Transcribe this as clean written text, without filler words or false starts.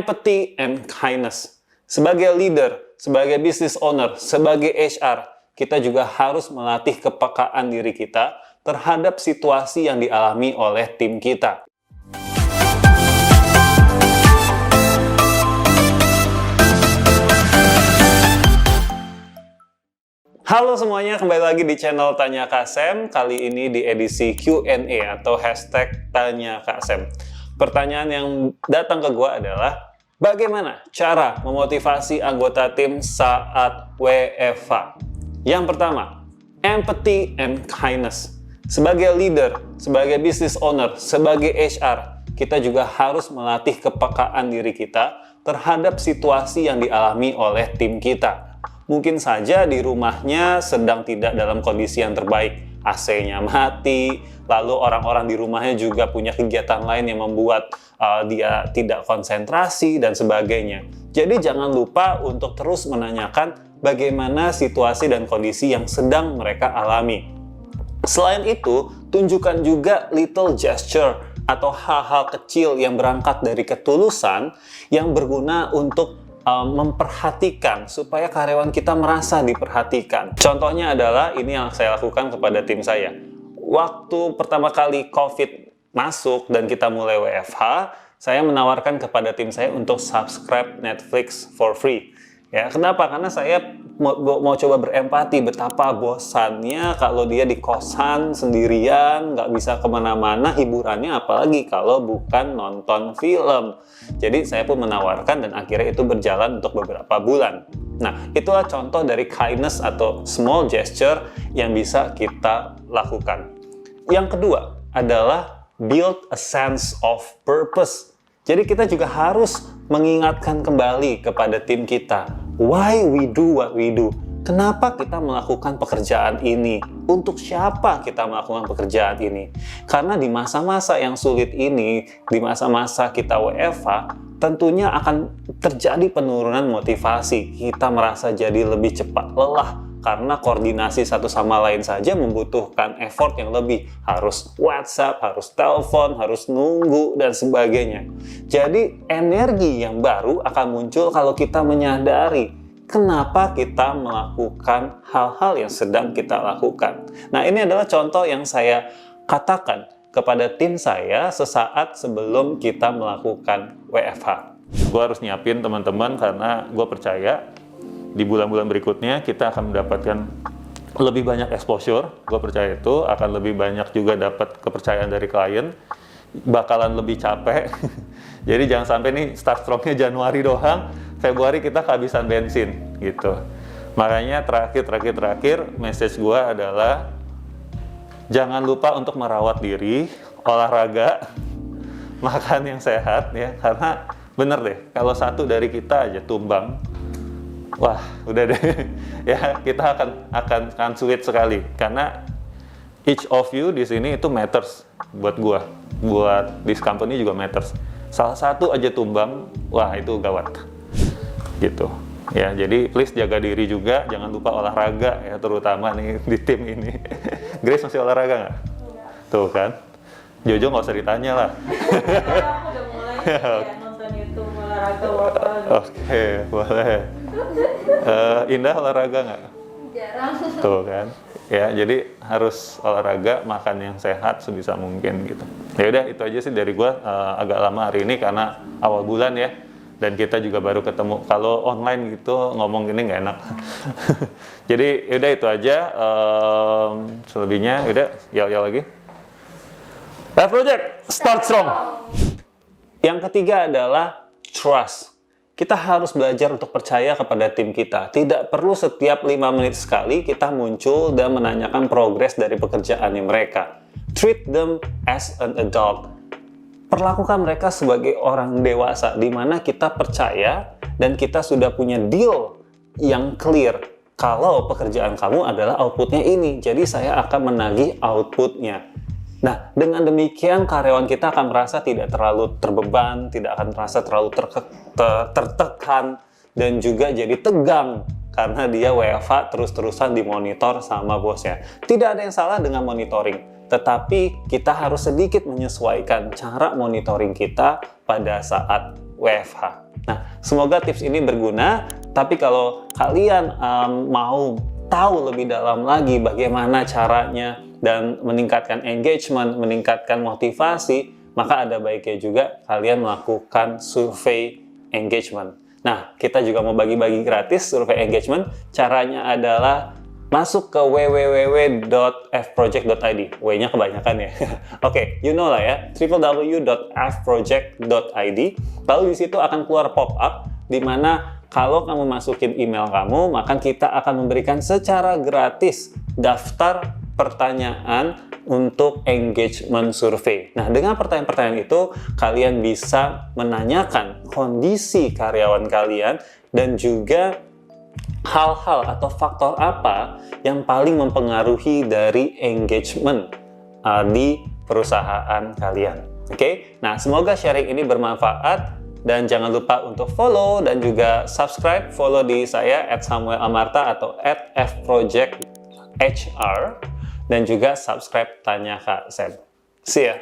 empathy and kindness. Sebagai leader, sebagai business owner, sebagai HR, kita juga harus melatih kepekaan diri kita terhadap situasi yang dialami oleh tim kita. Halo semuanya, kembali lagi di channel Tanya Kak Sam. Kali ini di edisi Q&A atau hashtag Tanya Kak Sam. Pertanyaan yang datang ke gue adalah, bagaimana cara memotivasi anggota tim saat WFH? Yang pertama, empathy and kindness. Sebagai leader, sebagai business owner, sebagai HR, kita juga harus melatih kepekaan diri kita terhadap situasi yang dialami oleh tim kita. Mungkin saja di rumahnya sedang tidak dalam kondisi yang terbaik, AC-nya mati, lalu orang-orang di rumahnya juga punya kegiatan lain yang membuat dia tidak konsentrasi dan sebagainya. Jadi jangan lupa untuk terus menanyakan bagaimana situasi dan kondisi yang sedang mereka alami. Selain itu, tunjukkan juga little gesture atau hal-hal kecil yang berangkat dari ketulusan yang berguna untuk memperhatikan supaya karyawan kita merasa diperhatikan. Contohnya adalah ini yang saya lakukan kepada tim saya. Waktu pertama kali COVID masuk dan kita mulai WFH, saya menawarkan kepada tim saya untuk subscribe Netflix for free. Ya, kenapa? Karena saya mau coba berempati betapa bosannya kalau dia di kosan sendirian, nggak bisa kemana-mana, hiburannya apalagi kalau bukan nonton film. Jadi saya pun menawarkan dan akhirnya itu berjalan untuk beberapa bulan. Nah, itulah contoh dari kindness atau small gesture yang bisa kita lakukan. Yang kedua adalah build a sense of purpose. Jadi kita juga harus mengingatkan kembali kepada tim kita, why we do what we do. Kenapa kita melakukan pekerjaan ini? Untuk siapa kita melakukan pekerjaan ini? Karena di masa-masa yang sulit ini, di masa-masa kita WFH, tentunya akan terjadi penurunan motivasi. Kita merasa jadi lebih cepat lelah, karena koordinasi satu sama lain saja membutuhkan effort yang lebih. Harus WhatsApp, harus telepon, harus nunggu, dan sebagainya. Jadi energi yang baru akan muncul kalau kita menyadari kenapa kita melakukan hal-hal yang sedang kita lakukan. Nah, ini adalah contoh yang saya katakan kepada tim saya sesaat sebelum kita melakukan WFH. Gue harus nyiapin teman-teman karena gue percaya di bulan-bulan berikutnya kita akan mendapatkan lebih banyak exposure. Gue percaya itu akan lebih banyak juga dapat kepercayaan dari klien, bakalan lebih capek. Jadi jangan sampai nih start strongnya Januari doang, Februari kita kehabisan bensin gitu. Makanya terakhir message gue adalah jangan lupa untuk merawat diri, olahraga, makan yang sehat ya, karena bener deh kalau satu dari kita aja tumbang, wah udah deh ya, kita akan sulit sekali karena each of you di sini itu matters buat gua, buat this company juga matters. Salah satu aja tumbang, wah itu gawat gitu ya. Jadi please jaga diri juga, jangan lupa olahraga ya, terutama nih di tim ini. Grace masih olahraga nggak? Tuh kan, Jojo nggak usah ditanya lah. Aku udah mulai ya, nonton YouTube olahraga workout. Oke, boleh. Indah olahraga nggak? Jarang. Tuh kan, ya jadi harus olahraga, makan yang sehat sebisa mungkin gitu. Ya udah itu aja sih dari gua, agak lama hari ini karena awal bulan ya, dan kita juga baru ketemu. Kalau online gitu ngomong gini nggak enak. Jadi yaudah itu aja, selebihnya udah yel-yel lagi. Live project start strong. Yang ketiga adalah trust. Kita harus belajar untuk percaya kepada tim kita. Tidak perlu setiap 5 menit sekali kita muncul dan menanyakan progres dari pekerjaannya mereka. Treat them as an adult. Perlakukan mereka sebagai orang dewasa, di mana kita percaya dan kita sudah punya deal yang clear. Kalau pekerjaan kamu adalah outputnya ini, jadi saya akan menagih outputnya. Nah, dengan demikian karyawan kita akan merasa tidak terlalu terbeban, tidak akan merasa terlalu tertekan, dan juga jadi tegang karena dia WFH terus-terusan dimonitor sama bosnya. Tidak ada yang salah dengan monitoring, tetapi kita harus sedikit menyesuaikan cara monitoring kita pada saat WFH. Nah, semoga tips ini berguna. Tapi kalau kalian mau tahu lebih dalam lagi bagaimana caranya dan meningkatkan engagement, meningkatkan motivasi, maka ada baiknya juga kalian melakukan survei engagement. Nah, kita juga mau bagi-bagi gratis survei engagement. Caranya adalah masuk ke www.fproject.id. W-nya kebanyakan ya. Oke, you know lah ya, www.fproject.id. Lalu di situ akan keluar pop-up di mana kalau kamu masukin email kamu, maka kita akan memberikan secara gratis daftar pertanyaan untuk engagement survey. Nah, dengan pertanyaan-pertanyaan itu, kalian bisa menanyakan kondisi karyawan kalian dan juga hal-hal atau faktor apa yang paling mempengaruhi dari engagement di perusahaan kalian. Oke? Nah, semoga sharing ini bermanfaat. Dan jangan lupa untuk follow dan juga subscribe. Follow di saya @samuelamarta atau @fprojecthr. Dan juga subscribe Tanya Kak Sam. See ya!